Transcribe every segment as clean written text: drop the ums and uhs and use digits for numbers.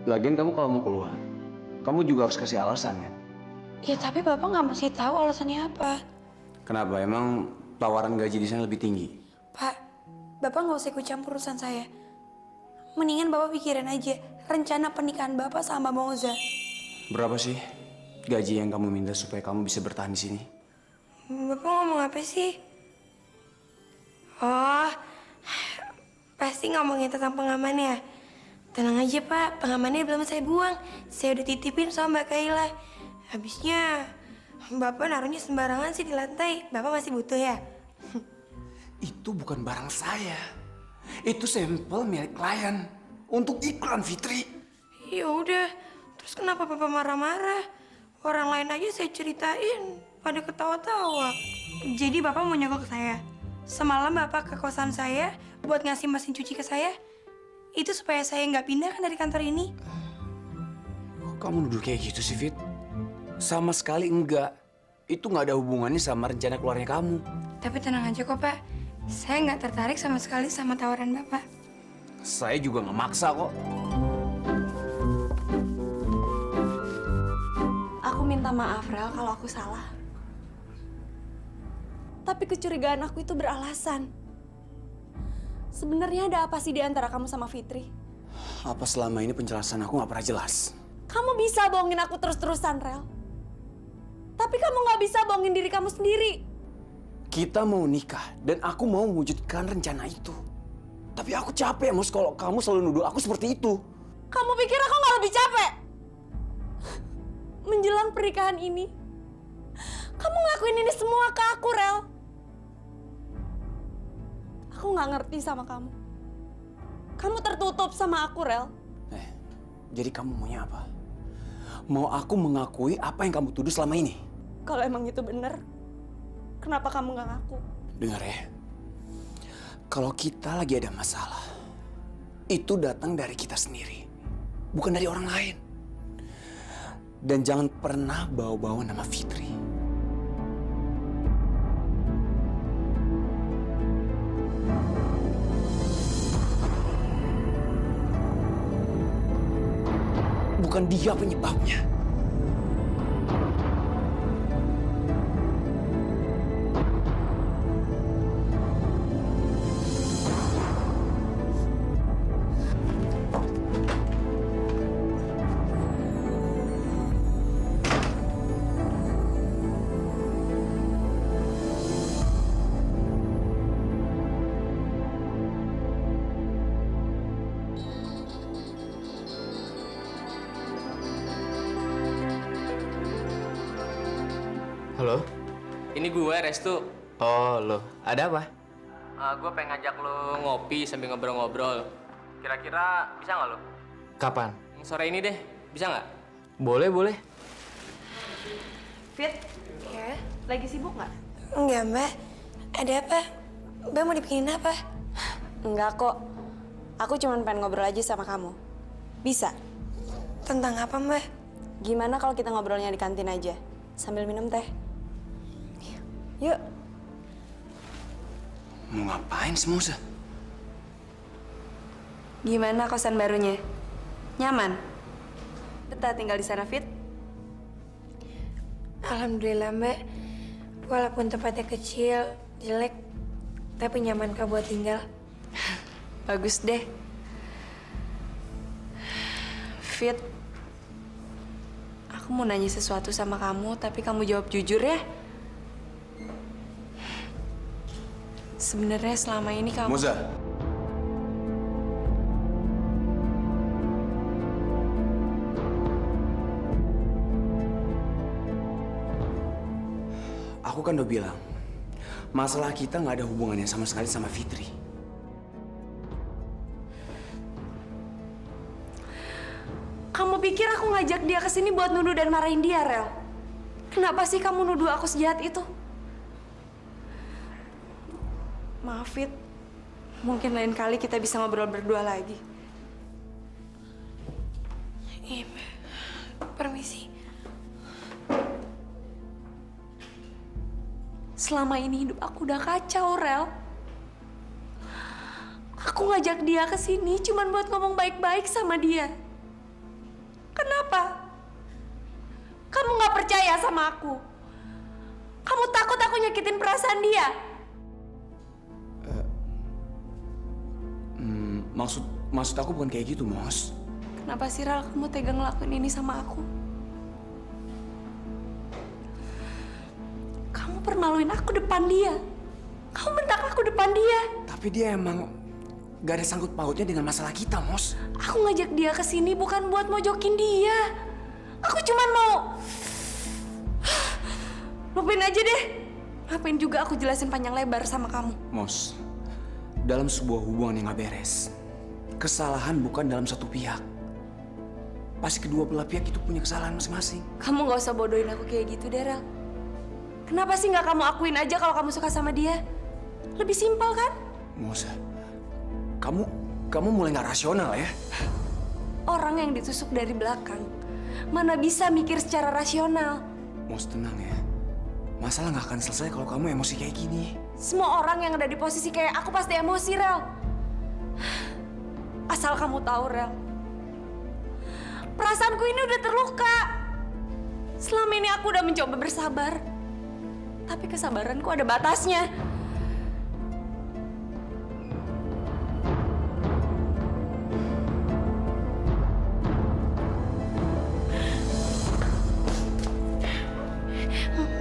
Lagian kamu kalau mau keluar, kamu juga harus kasih alasan kan? Ya tapi Bapak nggak masih tahu alasannya apa. Kenapa? Emang tawaran gaji di sana lebih tinggi? Pak, Bapak nggak usah ikut campur urusan saya. Mendingan Bapak pikirin aja rencana pernikahan Bapak sama Mbak Moza. Berapa sih gaji yang kamu minta supaya kamu bisa bertahan di sini? Bapak ngomong apa sih? Oh, pasti ngomongin tentang pengamannya. Tenang aja Pak, pengamannya belum saya buang. Saya udah titipin sama Mbak Kaila. Habisnya Bapak naruhnya sembarangan sih di lantai. Bapak masih butuh ya? Itu bukan barang saya. Itu sampel milik klien untuk iklan Fitri. Ya udah, terus kenapa Bapak marah-marah? Orang lain aja saya ceritain, pada ketawa-tawa. Jadi Bapak mau nyogok saya? Semalam Bapak ke kosan saya buat ngasih mesin cuci ke saya? Itu supaya saya nggak pindah kan dari kantor ini? Kok kamu nuduh kayak gitu sih, Fit? Sama sekali enggak. Itu nggak ada hubungannya sama rencana keluarnya kamu. Tapi tenang aja kok Pak, saya nggak tertarik sama sekali sama tawaran Bapak. Saya juga nggak maksa kok. Aku minta maaf, Rel, kalau aku salah. Tapi kecurigaan aku itu beralasan. Sebenarnya ada apa sih di antara kamu sama Fitri? Apa selama ini penjelasan aku nggak pernah jelas? Kamu bisa bohongin aku terus-terusan, Rel. Tapi kamu nggak bisa bohongin diri kamu sendiri. Kita mau nikah dan aku mau mewujudkan rencana itu. Tapi aku capek, Mus, kalau kamu selalu nuduh aku seperti itu. Kamu pikir aku nggak lebih capek? Menjelang pernikahan ini, kamu ngelakuin ini semua ke aku, Rel. Aku nggak ngerti sama kamu. Kamu tertutup sama aku, Rel. Jadi kamu maunya apa? Mau aku mengakui apa yang kamu tuduh selama ini? Kalau emang itu benar, kenapa kamu nggak ngaku? Dengar ya, kalau kita lagi ada masalah, itu datang dari kita sendiri, bukan dari orang lain. Dan jangan pernah bawa-bawa nama Fitri. Bukan dia penyebabnya. Halo? Ini gue, Restu. Oh, lo. Ada apa? Gue pengen ngajak lo ngopi sambil ngobrol-ngobrol. Kira-kira bisa nggak lo? Kapan? Sore ini deh, bisa nggak? Boleh, boleh. Fit, Ya? lagi sibuk nggak? Enggak Mbak, ada apa? Mbak mau dibikinin apa? Enggak kok. Aku cuma pengen ngobrol aja sama kamu. Bisa? Tentang apa Mbak? Gimana kalau kita ngobrolnya di kantin aja? Sambil minum teh. Yuk. Mau ngapain sih, Musa? Gimana kosan barunya? Nyaman? Betah tinggal di sana, Fit? Alhamdulillah Mbak, walaupun tempatnya kecil, jelek, tapi nyaman kok buat tinggal. Bagus deh. Fit, aku mau nanya sesuatu sama kamu, tapi kamu jawab jujur ya. Sebenarnya selama ini kamu... Musa. Aku kan udah bilang, masalah kita nggak ada hubungannya sama sekali sama Fitri. Kamu pikir aku ngajak dia ke sini buat nuduh dan marahin dia, Rel? Kenapa sih kamu nuduh aku sejahat itu? Maaf, Fit. Mungkin lain kali kita bisa ngobrol berdua lagi. Iya Mbak, permisi. Selama ini hidup aku udah kacau, Rel. Aku ngajak dia ke sini cuman buat ngomong baik-baik sama dia. sama aku. Kamu takut aku nyakitin perasaan dia? Maksud aku bukan kayak gitu, Mos. Kenapa sih, Ral, kamu tega ngelakuin ini sama aku? Kamu permaluin aku depan dia. Kamu bentak aku depan dia. Tapi dia emang gak ada sangkut pautnya dengan masalah kita, Mos. Aku ngajak dia ke sini bukan buat mojokin dia. Aku cuman mau... Lupain aja deh. Ngapain juga aku jelasin panjang lebar sama kamu. Mos, dalam sebuah hubungan yang gak beres, kesalahan bukan dalam satu pihak. Pasti kedua belah pihak itu punya kesalahan masing-masing. Kamu gak usah bodohin aku kayak gitu, Daryl. Kenapa sih gak kamu akuin aja kalau kamu suka sama dia? Lebih simpel kan? Mos, kamu mulai gak rasional ya? Orang yang ditusuk dari belakang mana bisa mikir secara rasional. Mos, tenang ya. Masalah gak akan selesai kalau kamu emosi kayak gini. Semua orang yang ada di posisi kayak aku pasti emosi, Rel. Asal kamu tahu, Rel. Perasaanku ini udah terluka. Selama ini aku udah mencoba bersabar. Tapi kesabaranku ada batasnya.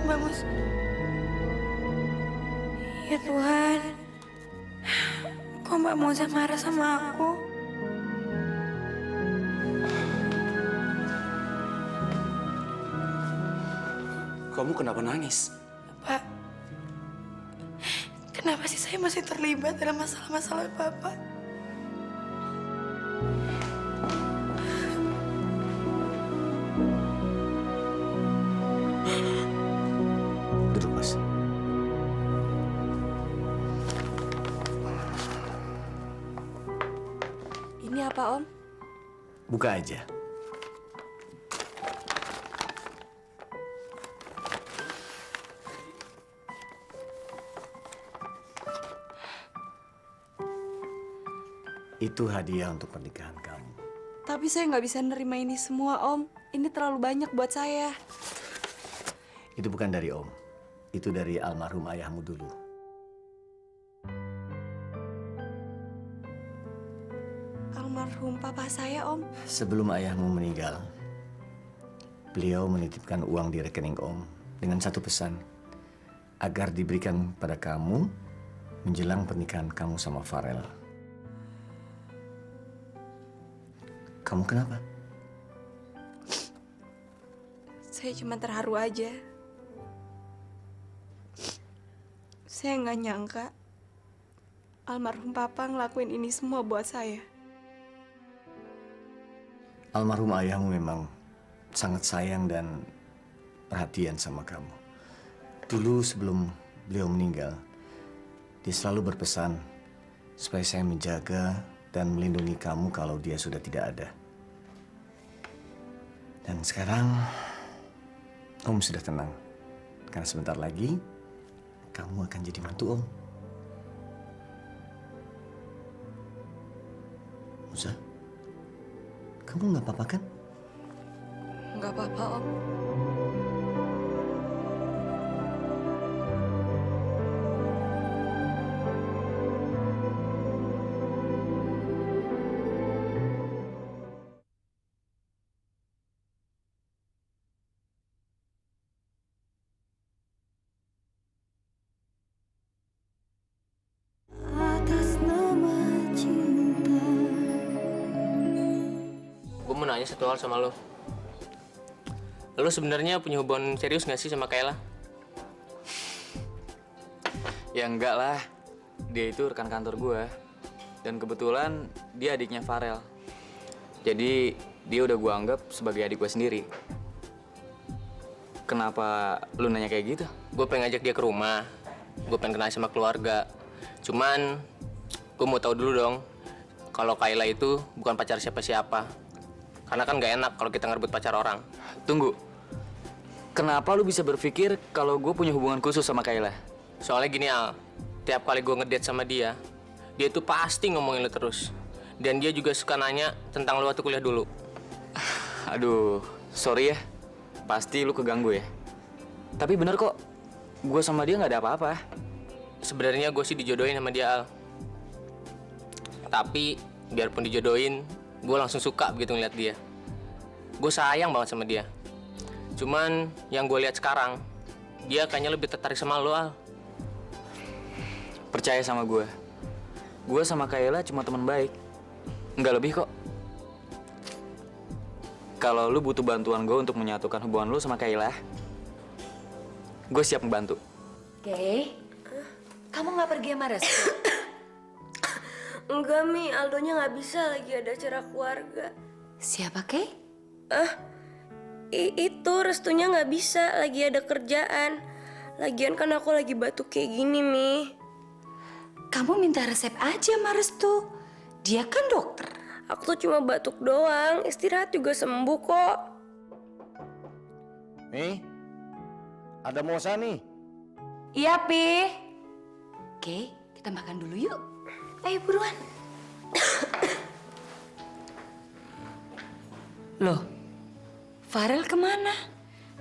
Mbak Mus. Ya Tuhan. Kok Mbak Moza marah sama aku? Kamu kenapa nangis? Pak, kenapa sih saya masih terlibat dalam masalah-masalah Bapak? Duduk, Mas. Ini apa, Om? Buka aja. Itu hadiah untuk pernikahan kamu. Tapi saya nggak bisa nerima ini semua, Om. Ini terlalu banyak buat saya. Itu bukan dari Om. Itu dari almarhum ayahmu dulu. Almarhum papa saya, Om. Sebelum ayahmu meninggal, beliau menitipkan uang di rekening Om dengan satu pesan, agar diberikan pada kamu menjelang pernikahan kamu sama Farel. Kamu kenapa? Saya cuma terharu aja. Saya nggak nyangka almarhum papa ngelakuin ini semua buat saya. Almarhum ayahmu memang sangat sayang dan perhatian sama kamu. Dulu sebelum beliau meninggal, dia selalu berpesan supaya saya menjaga dan melindungi kamu kalau dia sudah tidak ada. Dan sekarang Om sudah tenang. Karena sebentar lagi kamu akan jadi mantu Om. Musa, kamu nggak apa-apa kan? Nggak apa-apa, Om. Gue mau nanya satu hal sama lo. Lo sebenarnya punya hubungan serius nggak sih sama Kayla? Ya enggak lah, dia itu rekan kantor gue. Dan kebetulan dia adiknya Farel. Jadi dia udah gue anggap sebagai adik gue sendiri. Kenapa lu nanya kayak gitu? Gue pengen ngajak dia ke rumah. Gue pengen kenal sama keluarga. Cuman gue mau tahu dulu dong, kalau Kayla itu bukan pacar siapa-siapa. Karena kan nggak enak kalau kita ngerebut pacar orang. Tunggu, kenapa lu bisa berpikir kalau gue punya hubungan khusus sama Kayla? Soalnya gini Al, tiap kali gue ngedate sama dia tuh pasti ngomongin lu terus. Dan dia juga suka nanya tentang lu waktu kuliah dulu. Aduh, sorry ya. Pasti lu keganggu ya? Tapi bener kok, gue sama dia nggak ada apa-apa. Sebenarnya gue sih dijodohin sama dia, Al. Tapi biarpun dijodohin, gue langsung suka begitu ngeliat dia. Gue sayang banget sama dia. Cuman yang gue lihat sekarang, dia kayaknya lebih tertarik sama lo, Al. Percaya sama gue sama Kayla cuma teman baik. Nggak lebih kok. Kalau lu butuh bantuan gue untuk menyatukan hubungan lu sama Kayla, gue siap membantu. Oke. Kamu nggak pergi sama Restu? Enggak, Mi. Aldonya nggak bisa lagi ada acara keluarga. Siapa, Kay? Itu restunya nggak bisa, lagi ada kerjaan. Lagian kan aku lagi batuk kayak gini, Mi. Kamu minta resep aja sama Restu. Dia kan dokter. Aku tuh cuma batuk doang, istirahat juga sembuh kok. Nih, ada Mosa nih. Iya, Pi. Oke, kita makan dulu yuk. Ayo buruan. Loh, Farel kemana?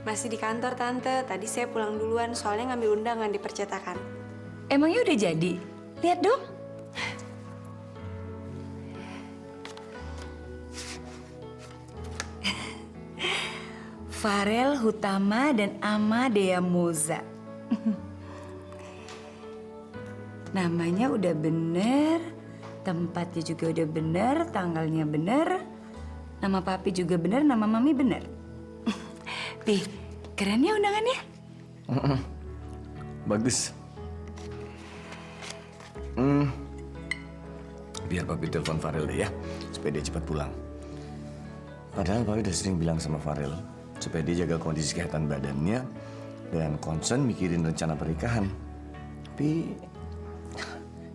Masih di kantor, Tante. Tadi saya pulang duluan, soalnya ngambil undangan di percetakan. Emangnya udah jadi? Lihat dong. Farel Hutama dan Amadea Moza. Namanya udah bener, tempatnya juga udah bener, tanggalnya bener, nama papi juga bener, nama mami bener. Pi, keren ya undangannya? Bagus. Biar papi telepon Farel deh ya, supaya dia cepat pulang. Padahal papi udah sering bilang sama Farel, supaya dia jaga kondisi kesehatan badannya dan concern mikirin rencana pernikahan. Tapi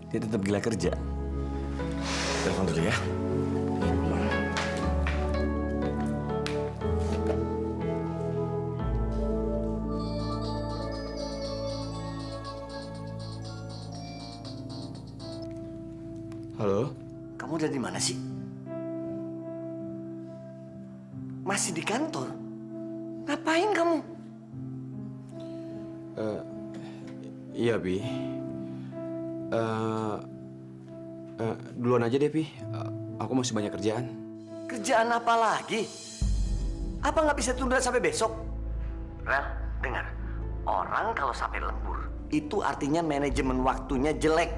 dia tetap gila kerja. Telepon dulu ya. Halo? Kamu udah di mana sih? Masih di kantor? Ngapain kamu? Iya, Pi. Duluan aja deh, Pi. Aku masih banyak kerjaan. Kerjaan apa lagi? Apa nggak bisa tunda sampai besok? Rel, dengar. Orang kalau sampai lembur, itu artinya manajemen waktunya jelek.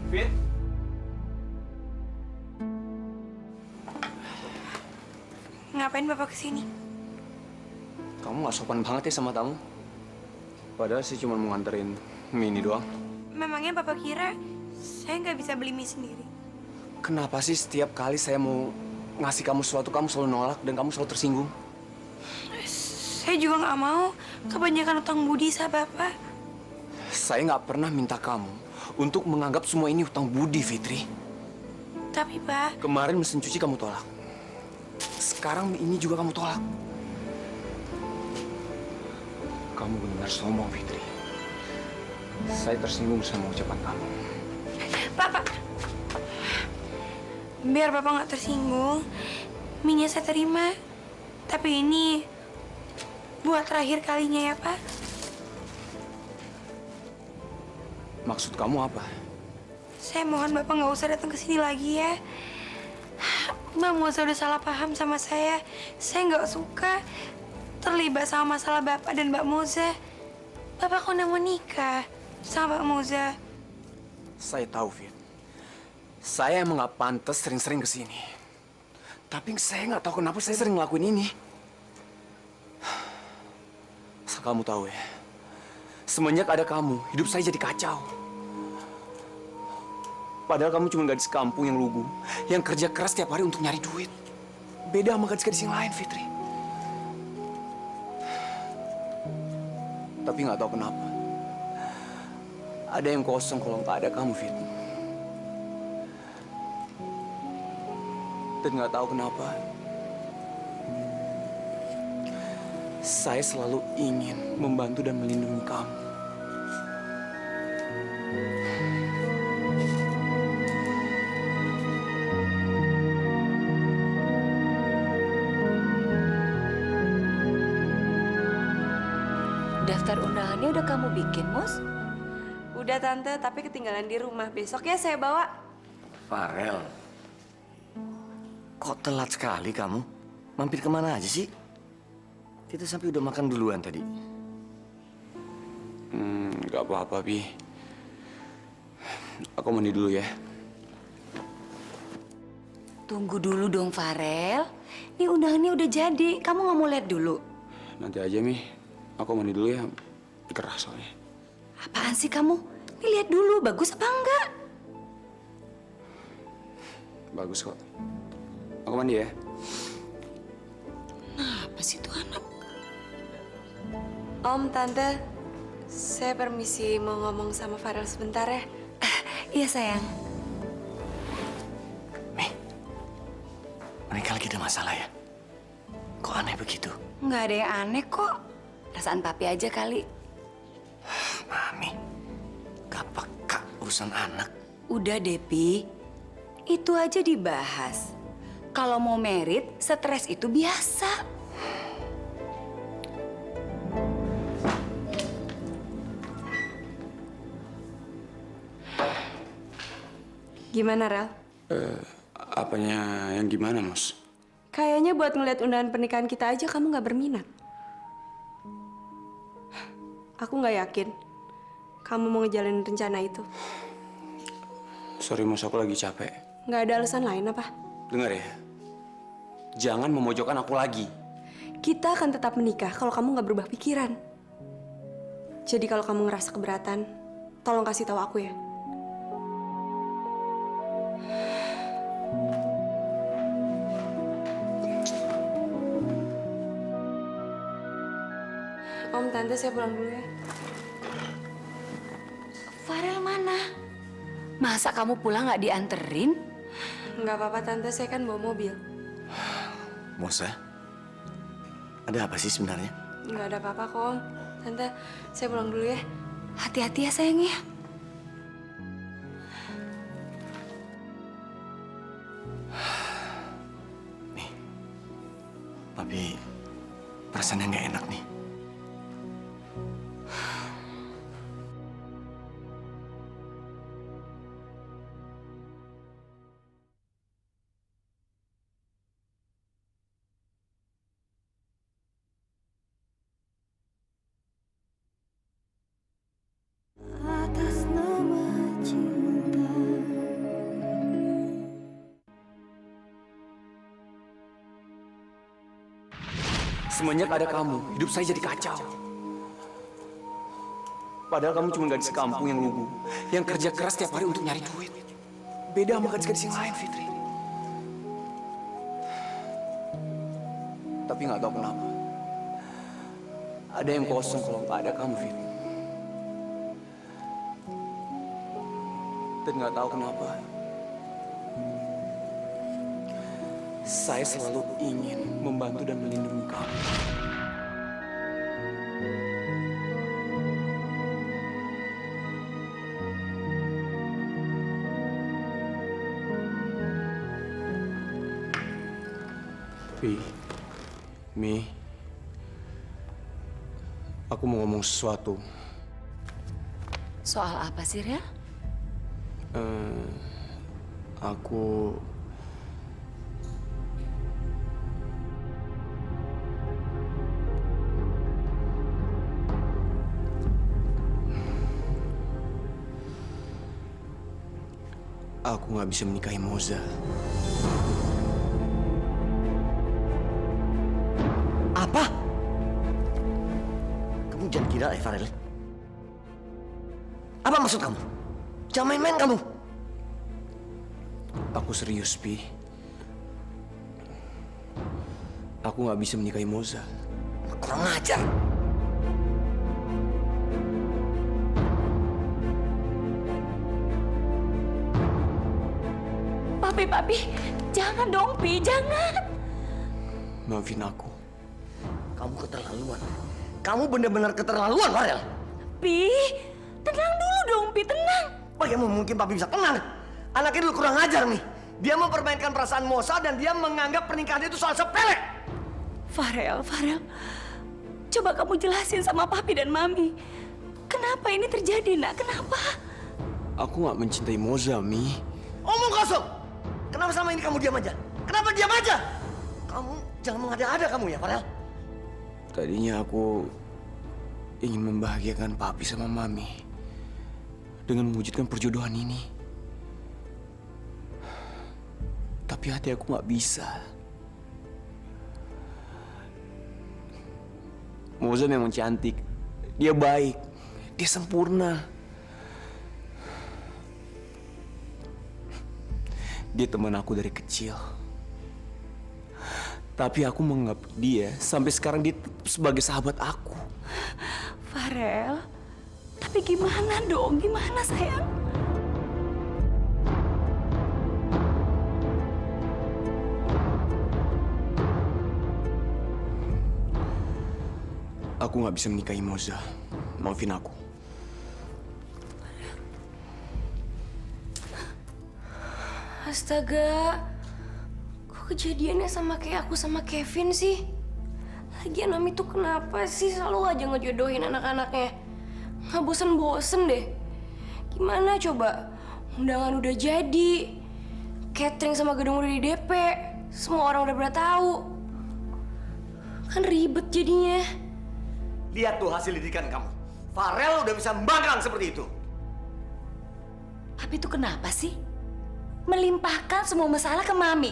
Fit? Ngapain Bapak kesini? Kamu gak sopan banget ya sama tamu. Padahal sih cuma mau nganterin mie ini doang. Memangnya Bapak kira saya nggak bisa beli mie sendiri? Kenapa sih setiap kali saya mau ngasih kamu sesuatu, kamu selalu nolak dan kamu selalu tersinggung? Saya juga nggak mau kebanyakan utang budi sama Bapak. Saya nggak pernah minta kamu untuk menganggap semua ini utang budi, Fitri. Tapi Pak, Kemarin mesin cuci kamu tolak. Sekarang mie ini juga kamu tolak. Kamu benar-benar sombong, Fitri. Saya tersinggung sama ucapan kamu. Pak. Biar Bapak nggak tersinggung, mie-nya saya terima. Tapi ini buat terakhir kalinya ya, Pak. Maksud kamu apa? Saya mohon Bapak nggak usah datang ke sini lagi ya. Mbak Moza udah salah paham sama saya. Saya nggak suka terlibat sama masalah Bapak dan Mbak Moza. Bapak kok udah mau nikah sama Mbak Moza? Saya tahu, Fit. Saya emang nggak pantas sering-sering ke sini. Tapi saya nggak tahu kenapa saya sering ngelakuin ini. Asal kamu tahu ya, semenjak ada kamu, hidup saya jadi kacau. Padahal kamu cuma gadis kampung yang lugu, yang kerja keras tiap hari untuk nyari duit. Beda sama gadis-gadis yang lain, Fitri. Tapi nggak tahu kenapa, ada yang kosong kalau nggak ada kamu, Fit. Dan nggak tahu kenapa, saya selalu ingin membantu dan melindungi kamu. Daftar undangannya udah kamu bikin, Mus? Udah Tante, tapi ketinggalan di rumah. Besok ya saya bawa. Farel, kok telat sekali kamu? Mampir kemana aja sih? Kita sampai udah makan duluan tadi. Nggak apa-apa, Pi. Aku mandi dulu ya. Tunggu dulu dong, Farel. Ini undangannya udah jadi. Kamu nggak mau lihat dulu? Nanti aja, Mi. Aku mandi dulu ya. Gerah soalnya. Apaan sih kamu? Ini lihat dulu, bagus apa enggak? Bagus kok. Aku mandi ya. Apa sih tuh anak? Om, Tante, saya permisi mau ngomong sama Farel sebentar ya. Iya, sayang. Mereka lagi ada masalah ya? Kok aneh begitu? Nggak ada yang aneh kok. Perasaan papi aja kali. Mami, gak peka urusan anak. Udah, Depi. Itu aja dibahas. Kalau mau merit, stres itu biasa. Gimana, Rel? Apanya yang gimana, Mas? Kayaknya buat ngeliat undangan pernikahan kita aja kamu nggak berminat. Aku nggak yakin kamu mau ngejalanin rencana itu. Sorry, Mas. Aku lagi capek. Nggak ada alasan lain apa? Dengar ya. Jangan memojokkan aku lagi. Kita akan tetap menikah kalau kamu nggak berubah pikiran. Jadi kalau kamu ngerasa keberatan, tolong kasih tahu aku ya. Om, Tante, saya pulang dulu ya. Farel mana? Masa kamu pulang nggak dianterin? Nggak apa-apa, Tante. Saya kan bawa mobil. Mosa, ada apa sih sebenarnya? Nggak ada apa-apa kok, Om. Tante, saya pulang dulu ya. Hati-hati ya, sayang ya. Nih, tapi perasaannya nggak enak nih. Semenjak ada kamu, hidup saya jadi kacau. Padahal kamu cuma gadis kampung yang lugu, yang kerja keras tiap hari untuk nyari duit. Beda sama gadis-gadis yang lain, Fitri. Tapi nggak tahu kenapa. Ada yang kosong kalau nggak ada kamu, Fitri. Dan nggak tahu kenapa. Saya selalu ingin membantu dan melindungi kamu. Mi, aku mau ngomong sesuatu. Soal apa sih, Rel? Aku nggak bisa menikahi Moza. Apa? Kamu jangan gila ya, Farel. Apa maksud kamu? Jangan main-main kamu. Aku serius, Pi. Aku nggak bisa menikahi Moza. Kurang ajar. Papi, jangan dong, Pi, jangan. Maafin aku. Kamu keterlaluan. Kamu benar-benar keterlaluan, Farel. Pi, tenang dulu dong, Pi, tenang. Bagaimana mungkin Papi bisa tenang? Anaknya dulu kurang ajar nih. Dia mempermainkan perasaan Mosa dan dia menganggap pernikahan itu soal sepele. Farel, Coba kamu jelasin sama papi dan mami. Kenapa ini terjadi, nak? Kenapa? Aku nggak mencintai Moza, Mi. Omong kosong! Kenapa selama ini kamu diam aja? Kenapa diam aja? Kamu jangan mengada-ada kamu ya, Farel. Tadinya aku ingin membahagiakan papi sama mami dengan mewujudkan perjodohan ini. Tapi hati aku nggak bisa. Moza memang cantik. Dia baik. Dia sempurna. Dia teman aku dari kecil. Tapi aku menganggap dia sampai sekarang dia tetap sebagai sahabat aku. Farel, tapi gimana dong? Gimana, sayang? Aku nggak bisa menikahi Moza. Maafin aku. Astaga, kok kejadiannya sama kayak aku sama Kevin sih? Lagian Mami tuh kenapa sih selalu aja ngejodohin anak-anaknya? Nggak bosen-bosen deh. Gimana coba? Undangan udah jadi, catering sama gedung udah di DP, semua orang udah pada tahu. Kan ribet jadinya. Lihat tuh hasil didikan kamu. Farel udah bisa membangkang seperti itu. Papi itu kenapa sih? Melimpahkan semua masalah ke mami.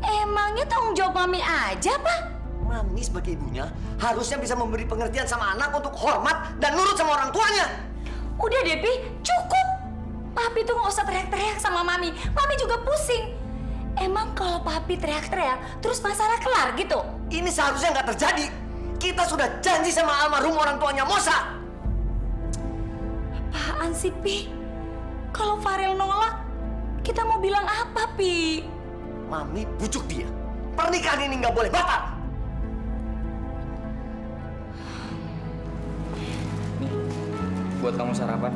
Emangnya tanggung jawab mami aja, Pak? Mami sebagai ibunya harusnya bisa memberi pengertian sama anak untuk hormat dan nurut sama orang tuanya. Udah deh, Pi. Cukup. Papi tuh nggak usah teriak-teriak sama mami. Mami juga pusing. Emang kalau papi teriak-teriak, terus masalah kelar gitu? Ini seharusnya nggak terjadi. Kita sudah janji sama almarhum orang tuanya Mosa. Apaan sih, Pi? Kalau Farel nolak, kita mau bilang apa, Pi? Mami bujuk dia. Pernikahan ini nggak boleh batal. Buat kamu sarapan.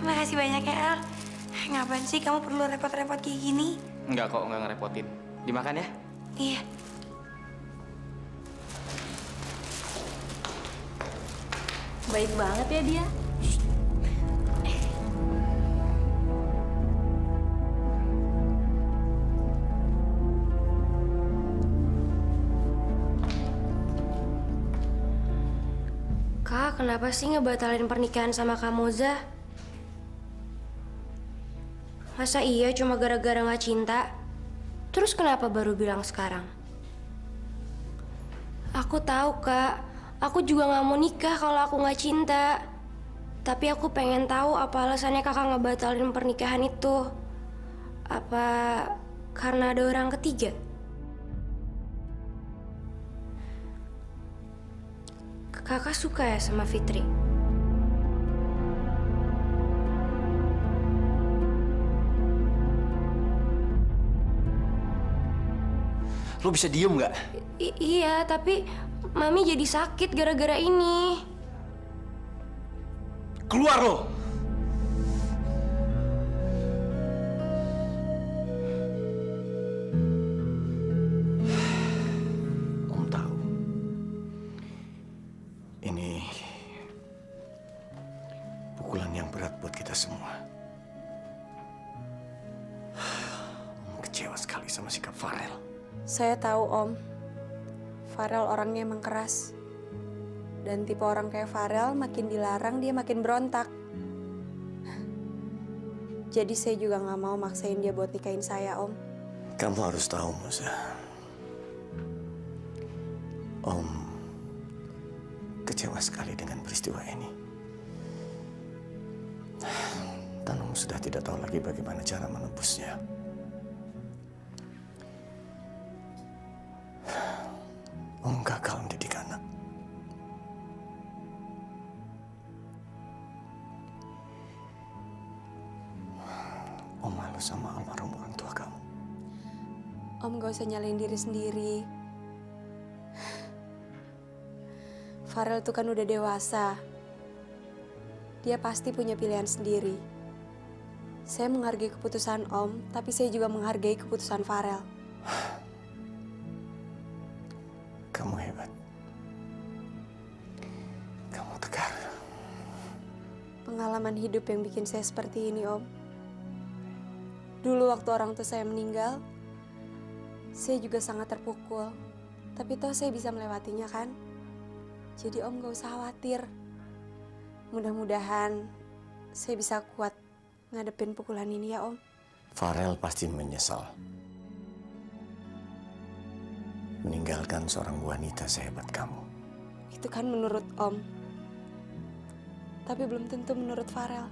Makasih banyak ya, El. Ngapain sih kamu perlu repot-repot kayak gini? Enggak kok, enggak ngerepotin. Dimakan ya? Iya. Baik banget ya dia. Kak, kenapa sih ngebatalin pernikahan sama Kak Moza? Masa iya cuma gara-gara nggak cinta? Terus kenapa baru bilang sekarang? Aku tahu, Kak. Aku juga nggak mau nikah kalau aku nggak cinta. Tapi aku pengen tahu apa alasannya kakak ngebatalin pernikahan itu. Apa karena ada orang ketiga? Kakak suka ya sama Fitri? Lo bisa diem nggak? Iya, tapi Mami jadi sakit gara-gara ini. Keluar lo! Om tahu. Ini pukulan yang berat buat kita semua. Om kecewa sekali sama sikap Farel. Saya tahu, Om. Farel orangnya emang keras. Dan tipe orang kayak Farel makin dilarang dia makin berontak. Jadi saya juga nggak mau maksain dia buat nikahin saya, Om. Kamu harus tahu, Moza. Om kecewa sekali dengan peristiwa ini. Dan Om sudah tidak tahu lagi bagaimana cara menebusnya. Om gagal mendidik anak. Om malu sama almarhum orang tua kamu. Om gak usah nyalain diri sendiri. Farel tuh kan udah dewasa. Dia pasti punya pilihan sendiri. Saya menghargai keputusan Om, tapi saya juga menghargai keputusan Farel. pengalaman hidup yang bikin saya seperti ini, Om. Dulu waktu orang tua saya meninggal, saya juga sangat terpukul. Tapi toh saya bisa melewatinya kan? Jadi Om gak usah khawatir. Mudah-mudahan saya bisa kuat ngadepin pukulan ini ya, Om. Farel pasti menyesal. Meninggalkan seorang wanita sehebat kamu. Itu kan menurut Om. Tapi belum tentu menurut Farel.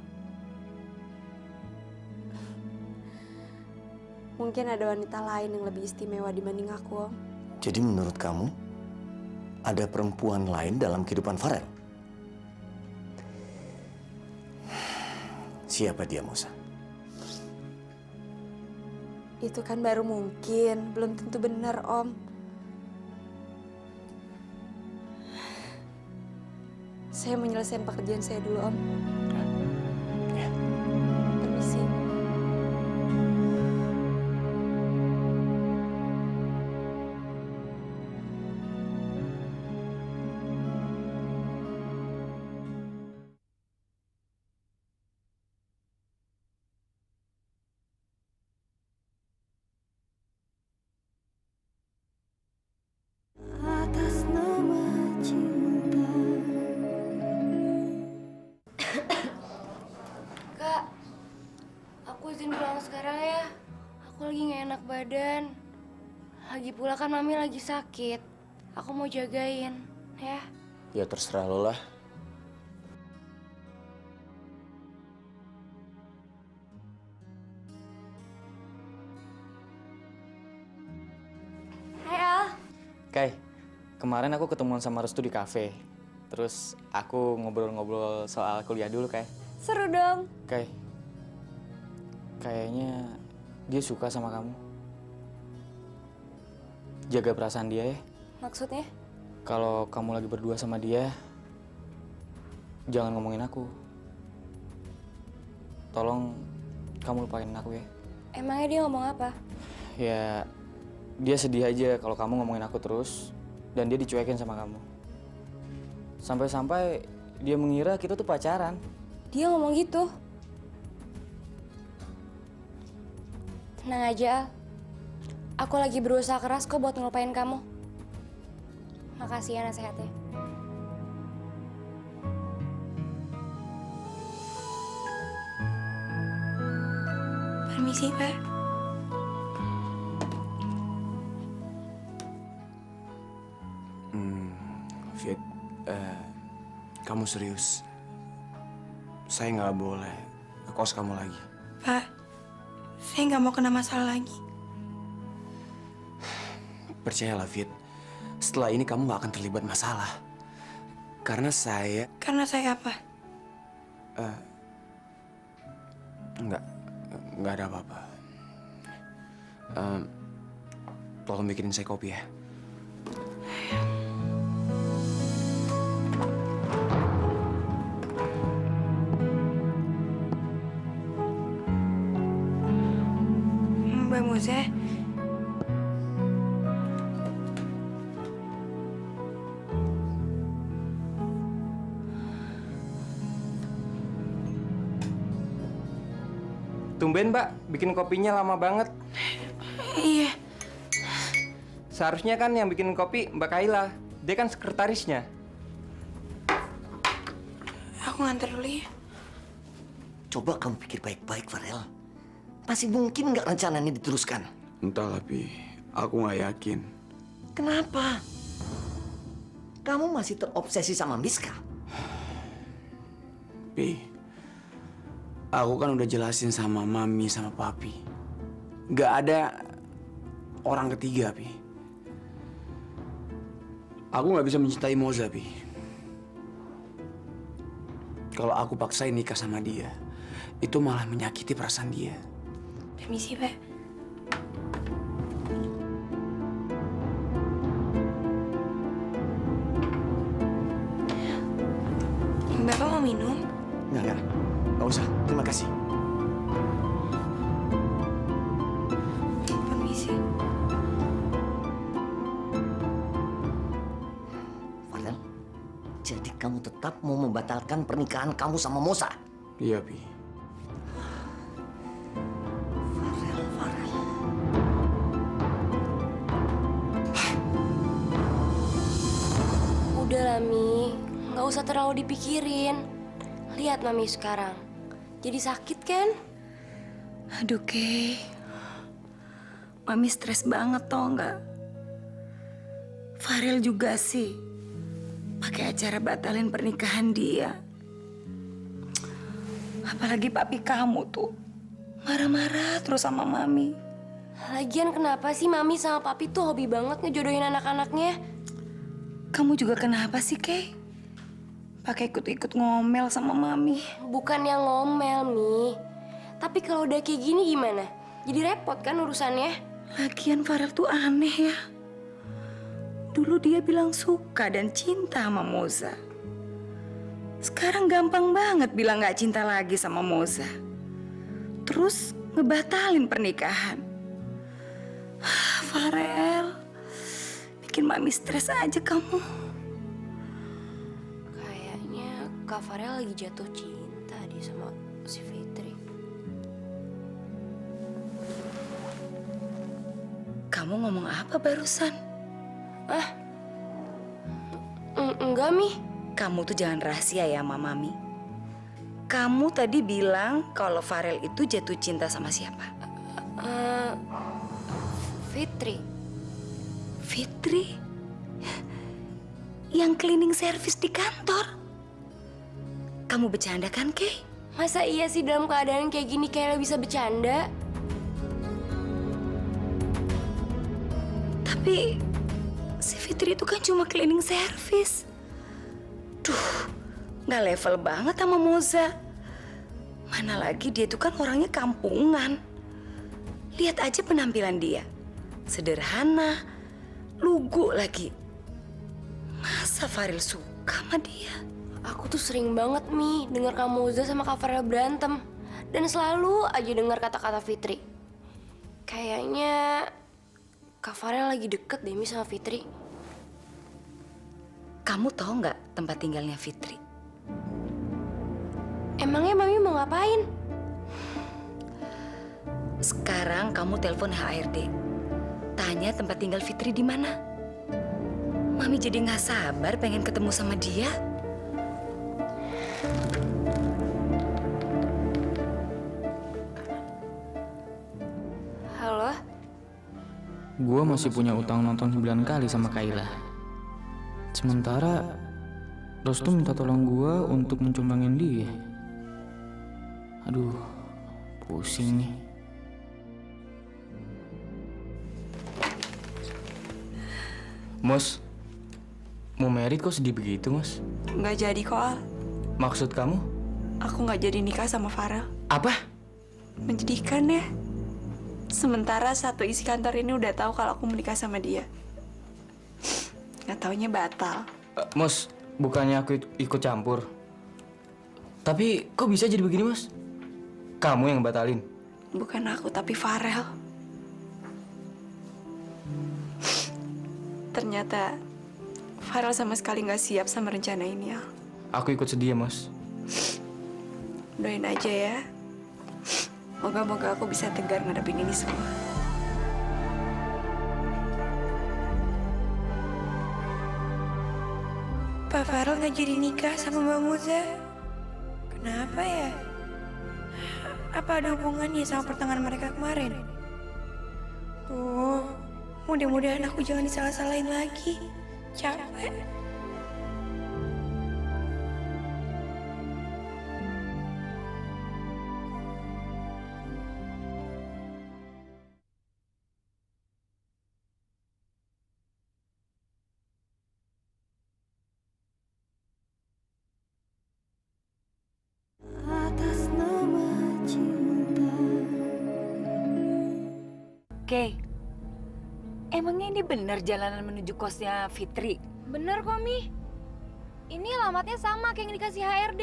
Mungkin ada wanita lain yang lebih istimewa dibanding aku, Om. Jadi menurut kamu, ada perempuan lain dalam kehidupan Farel? Siapa dia, Musa? Itu kan baru mungkin, belum tentu benar, Om. Saya menyelesaikan pekerjaan saya dulu, Om. Ya. Permisi. Kak, aku izin pulang sekarang ya. Aku lagi gak enak badan. Lagi pula kan Mami lagi sakit. Aku mau jagain, ya. Ya terserah lo lah. Hai Al. Kai, kemarin aku ketemuan sama Restu di kafe. Terus aku ngobrol-ngobrol soal kuliah dulu, Kai. Seru dong. Kai, kayaknya dia suka sama kamu. Jaga perasaan dia ya. Maksudnya? Kalau kamu lagi berdua sama dia, jangan ngomongin aku. Tolong kamu lupain aku ya. Emangnya dia ngomong apa? Ya, dia sedih aja kalau kamu ngomongin aku terus dan dia dicuekin sama kamu. Sampai-sampai dia mengira kita tuh pacaran. Dia ngomong gitu? Tenang aja, Al. Aku lagi berusaha keras kok buat ngelupain kamu. Makasih ya nasihatnya. Permisi, Pak. Fit, kamu serius? Saya nggak boleh ke kos kamu lagi. Pak, saya nggak mau kena masalah lagi. Percayalah, Fit. Setelah ini kamu nggak akan terlibat masalah. Karena saya... Karena saya apa? Nggak ada apa-apa. Tolong bikinin saya kopi ya. Mbak Musa, Tumben, Mbak, bikin kopinya lama banget. iya. Seharusnya kan yang bikin kopi Mbak Kaila. Dia kan sekretarisnya. Aku nganter dulu ya. Coba kamu pikir baik-baik, Farel. Masih mungkin nggak rencananya diteruskan? Entahlah, Pi. Aku nggak yakin. Kenapa? Kamu masih terobsesi sama Miska? Pi, aku kan udah jelasin sama Mami sama Papi. Nggak ada orang ketiga, Pi. Aku nggak bisa mencintai Moza, Pi. Kalau aku paksain nikah sama dia, itu malah menyakiti perasaan dia. Permisi, Pak. Bapak mau minum? Enggak. Nggak usah. Terima kasih. Permisi. Farel, jadi kamu tetap mau membatalkan pernikahan kamu sama Mosa? Iya, Pi. Udah lah, Mi. Nggak usah terlalu dipikirin. Lihat Mami sekarang. Jadi sakit kan? Aduh, Kay. Mami stres banget tau nggak? Farel juga sih. Pakai acara batalin pernikahan dia. Apalagi papi kamu tuh. Marah-marah terus sama Mami. Lagian kenapa sih Mami sama Papi tuh hobi banget ngejodohin anak-anaknya? Kamu juga kenapa sih, Kay? Pakai ikut-ikut ngomel sama Mami. Bukan yang ngomel, Mi. Tapi kalau udah kayak gini gimana? Jadi repot kan urusannya? Lagian Farel tuh aneh ya. Dulu dia bilang suka dan cinta sama Moza. Sekarang gampang banget bilang gak cinta lagi sama Moza. Terus ngebatalin pernikahan. Farel, bikin Mami stres aja kamu. Kayaknya Kak Farel lagi jatuh cinta deh sama si Fitri. Kamu ngomong apa barusan? Enggak, Mi. Kamu tuh jangan rahasia ya sama Mami. Kamu tadi bilang kalau Farel itu jatuh cinta sama siapa? Fitri. Fitri? Yang cleaning service di kantor? Kamu bercanda kan, Kay? Masa iya sih dalam keadaan kayak gini Kayla bisa bercanda? Tapi si Fitri itu kan cuma cleaning service. Duh, nggak level banget sama Moza. Mana lagi dia itu kan orangnya kampungan. Lihat aja penampilan dia. Sederhana, lugu lagi. Masa Farel suka sama dia? Aku tuh sering banget, Mi, dengar Kak Moza sama Kak Farel berantem. Dan selalu aja dengar kata-kata Fitri. Kayaknya Kak Farel lagi deket deh, Mi, sama Fitri. Kamu tahu nggak tempat tinggalnya Fitri? Emangnya Mami mau ngapain? Sekarang kamu telepon HRD. Tanya tempat tinggal Fitri di mana. Mami jadi nggak sabar pengen ketemu sama dia. Halo? Gue masih punya utang nonton 9 kali sama Kayla. Sementara Restu minta tolong gue untuk mencumbangin dia. Aduh, pusing nih. Mos, mau merit kok sedih begitu, Mos? Nggak jadi kok, Al. Maksud kamu? Aku nggak jadi nikah sama Farel. Apa? Menjadikan ya. Sementara satu isi kantor ini udah tahu kalau aku menikah sama dia. Nggak taunya batal. Mos, bukannya aku ikut campur. Tapi kok bisa jadi begini, Mos? Kamu yang batalin? Bukan aku, tapi Farel. Ternyata Farel sama sekali nggak siap sama rencana ini, Al. Aku ikut sedih ya, Mos. Doain aja ya. Moga-moga aku bisa tegar ngadepin ini semua. Pak Farel nggak jadi nikah sama Mbak Moza. Kenapa ya? Apa ada hubungannya sama pertengahan mereka kemarin? Mudah-mudahan aku jangan disalah-salahin lagi. Capek. Kay, emangnya ini benar jalanan menuju kosnya Fitri? Bener kok, Mi. Ini alamatnya sama kayak yang dikasih HRD.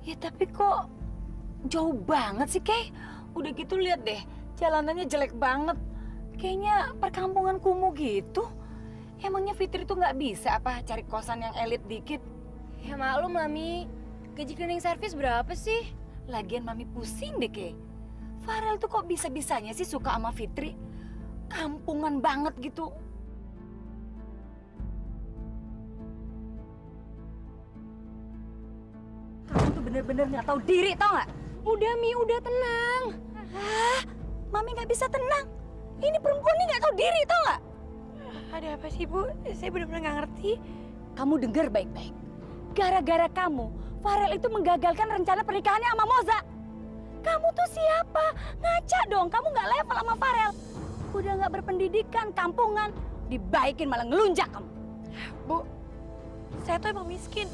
Ya tapi kok jauh banget sih, Kay? Udah gitu lihat deh, jalanannya jelek banget. Kayaknya perkampungan kumuh gitu. Emangnya Fitri tuh nggak bisa apa cari kosan yang elit dikit? Ya maklum lah, Mi. Gaji cleaning service berapa sih? Lagian Mami pusing deh, Kay. Farel tuh kok bisa-bisanya sih suka sama Fitri? Kampungan banget gitu. Kamu tuh bener-bener nggak tahu diri, tau nggak? Udah Mi, udah tenang. Ah, Mami nggak bisa tenang. Ini perempuan ini nggak tahu diri, tau nggak? Ada apa sih, Bu? Saya benar-benar nggak ngerti. Kamu dengar baik-baik. Gara-gara kamu, Farel itu menggagalkan rencana pernikahannya sama Moza. Kamu tuh siapa? Ngaca dong, kamu nggak level sama Farel. Udah nggak berpendidikan, kampungan, dibaikin malah ngelunjak kamu. Bu, saya tuh emang miskin.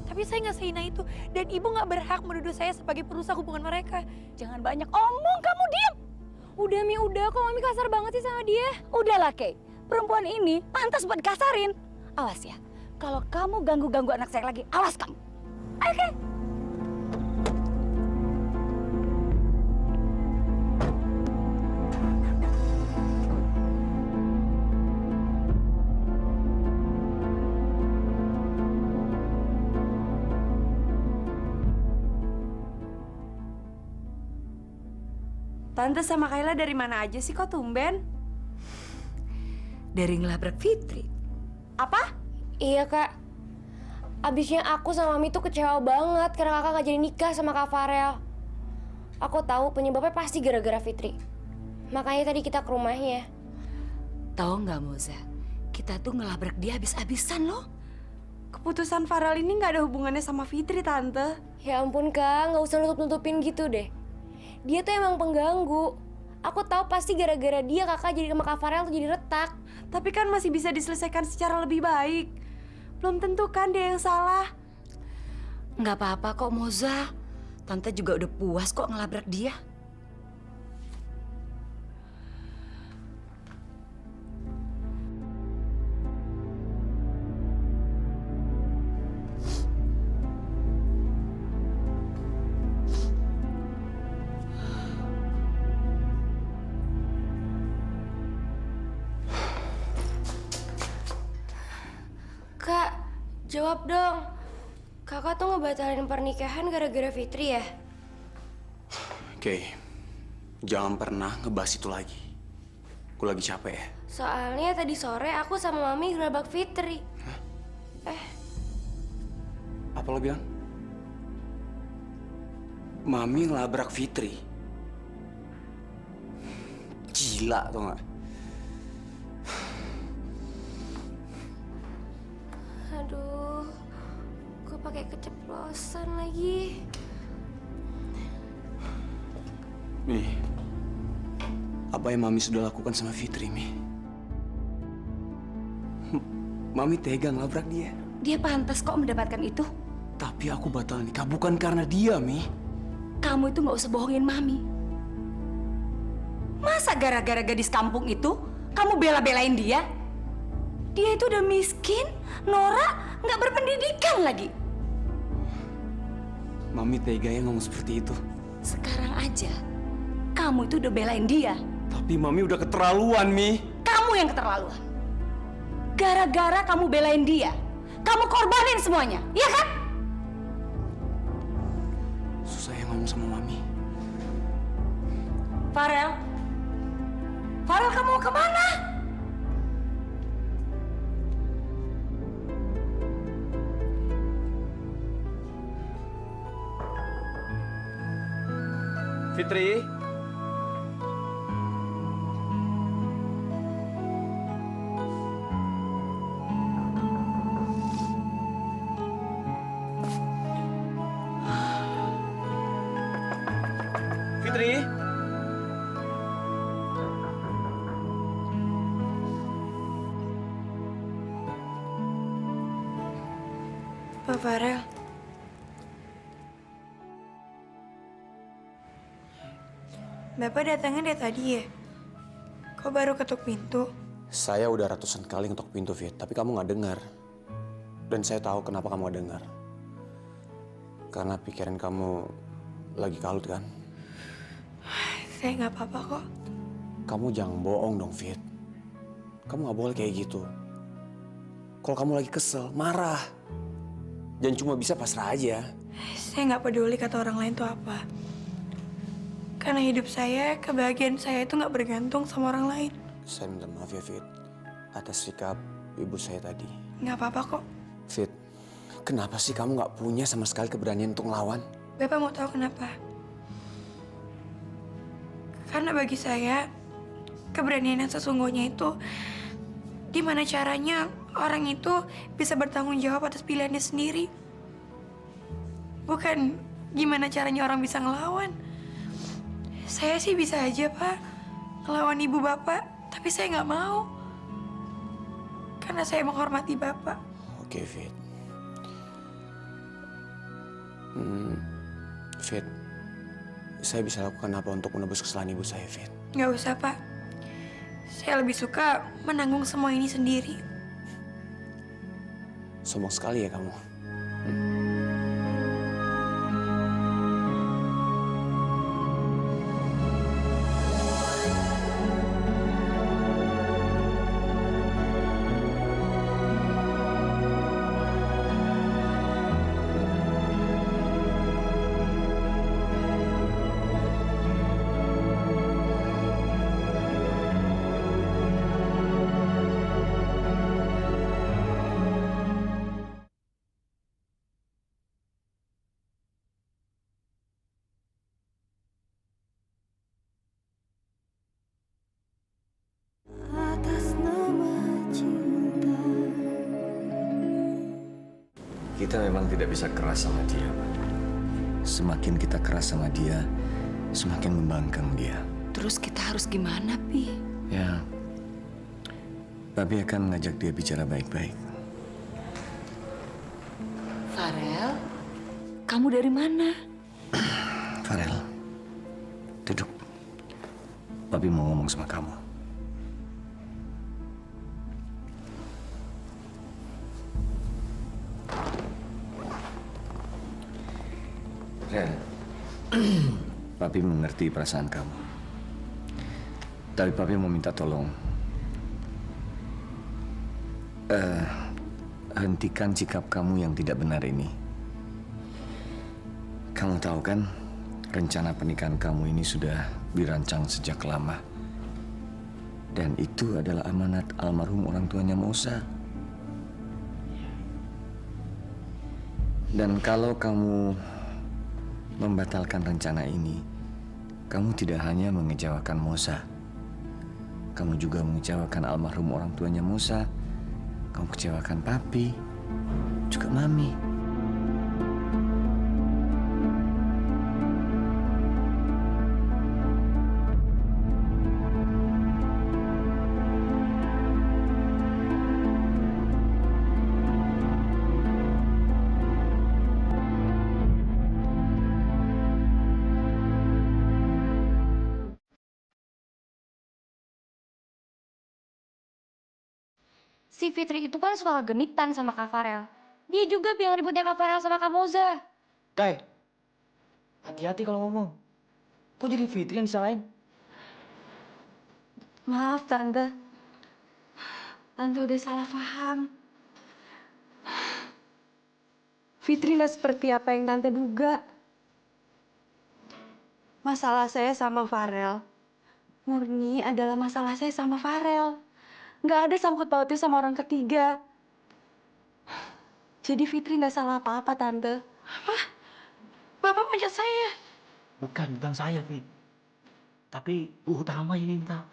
Tapi saya nggak sehina itu. Dan ibu nggak berhak menuduh saya sebagai perusak hubungan mereka. Jangan banyak omong, kamu diam. Udah Mi, udah. Kok Mami kasar banget sih sama dia? Udahlah, Kay. Perempuan ini pantas buat dikasarin. Awas ya, kalau kamu ganggu-ganggu anak saya lagi, awas kamu. Ayo, Kay. Tante sama Kayla dari mana aja sih kok tumben? Dari ngelabrak Fitri. Apa? Iya Kak. Abisnya aku sama Mami tuh kecewa banget karena kakak gak jadi nikah sama Kak Farel. Aku tahu penyebabnya pasti gara-gara Fitri. Makanya tadi kita ke rumahnya. Tahu nggak, Moza? Kita tuh ngelabrak dia habis-habisan loh. Keputusan Farel ini nggak ada hubungannya sama Fitri, Tante. Ya ampun Kak, nggak usah nutup-nutupin gitu deh. Dia tuh emang pengganggu. Aku tahu pasti gara-gara dia kakak jadi sama Kak Farel tuh jadi retak. Tapi kan masih bisa diselesaikan secara lebih baik. Belum tentu kan dia yang salah. Nggak apa-apa kok, Moza. Tante juga udah puas kok ngelabrak dia. Kak, jawab dong. Kakak tuh ngebatalin pernikahan gara-gara Fitri ya? Oke, jangan pernah ngebahas itu lagi. Gue lagi capek ya. Soalnya tadi sore aku sama Mami gerabak Fitri. Apa lo bilang? Mami ngelabrak Fitri. Gila tau gak? Aduh, gue pakai keceplosan lagi. Mi, apa yang Mami sudah lakukan sama Fitri, Mi? Mami tega ngelabrak dia. Dia pantas kok mendapatkan itu. Tapi aku batal nikah bukan karena dia, Mi. Kamu itu nggak usah bohongin Mami. Masa gara-gara gadis kampung itu kamu bela-belain dia? Dia itu udah miskin, norak, nggak berpendidikan lagi. Mami tega ya ngomong seperti itu. Sekarang aja, kamu itu udah belain dia. Tapi Mami udah keterlaluan, Mi. Kamu yang keterlaluan. Gara-gara kamu belain dia, kamu korbanin semuanya, iya kan? Susah ya ngomong sama Mami. Farel, Farel kamu mau kemana? Fitri. Fitri. Pak Farel. Bapak datangnya dari tadi ya? Kok baru ketuk pintu? Saya udah ratusan kali ngetok pintu, Fit. Tapi kamu nggak dengar. Dan saya tahu kenapa kamu nggak dengar. Karena pikiran kamu lagi kalut kan? Saya nggak apa-apa kok. Kamu jangan bohong dong, Fit. Kamu nggak boleh kayak gitu. Kalau kamu lagi kesel, marah. Dan cuma bisa pasrah aja. Saya nggak peduli kata orang lain tuh apa. Karena hidup saya, kebahagiaan saya itu nggak bergantung sama orang lain. Saya minta maaf ya, Fit. Atas sikap ibu saya tadi. Nggak apa-apa kok. Fit, kenapa sih kamu nggak punya sama sekali keberanian untuk ngelawan? Bapak mau tahu kenapa? Karena bagi saya, keberanian yang sesungguhnya itu gimana caranya orang itu bisa bertanggung jawab atas pilihannya sendiri. Bukan gimana caranya orang bisa ngelawan. Saya sih bisa aja, Pak, ngelawan ibu Bapak, tapi saya nggak mau. Karena saya menghormati Bapak. Oke, Fit. Fit, saya bisa lakukan apa untuk menebus kesalahan ibu saya, Fit? Nggak usah, Pak. Saya lebih suka menanggung semua ini sendiri. Sombong sekali ya kamu. Kita memang tidak bisa keras sama dia, Pak. Semakin kita keras sama dia, semakin membangkang dia. Terus kita harus gimana, Pi? Ya, Papi akan mengajak dia bicara baik-baik. Farel, kamu dari mana? Farel, duduk. Papi mau ngomong sama kamu. Ren, Papi mengerti perasaan kamu. Tapi Papi mau minta tolong. Hentikan sikap kamu yang tidak benar ini. Kamu tahu kan, rencana pernikahan kamu ini sudah dirancang sejak lama. Dan itu adalah amanat almarhum orang tuanya Mosa. Dan kalau kamu membatalkan rencana ini, kamu tidak hanya mengecewakan Mosa, kamu juga mengecewakan almarhum orang tuanya Mosa, kamu kecewakan Papi, juga Mami. Si Fitri itu kan suka genitan sama Kak Farel. Dia juga biang ributnya Kak Farel sama Kak Moza. Kai, hati-hati kalau ngomong. Kok jadi Fitri yang disalahin? Maaf, Tante. Tante udah salah paham. Fitri nggak seperti apa yang Tante duga. Masalah saya sama Farel murni adalah masalah saya sama Farel. Nggak ada sangkut pautnya sama orang ketiga. Jadi Fitri nggak salah apa-apa, Tante. Bapak pencet saya. Bukan saya, Fit. Tapi Bu Utama yang minta.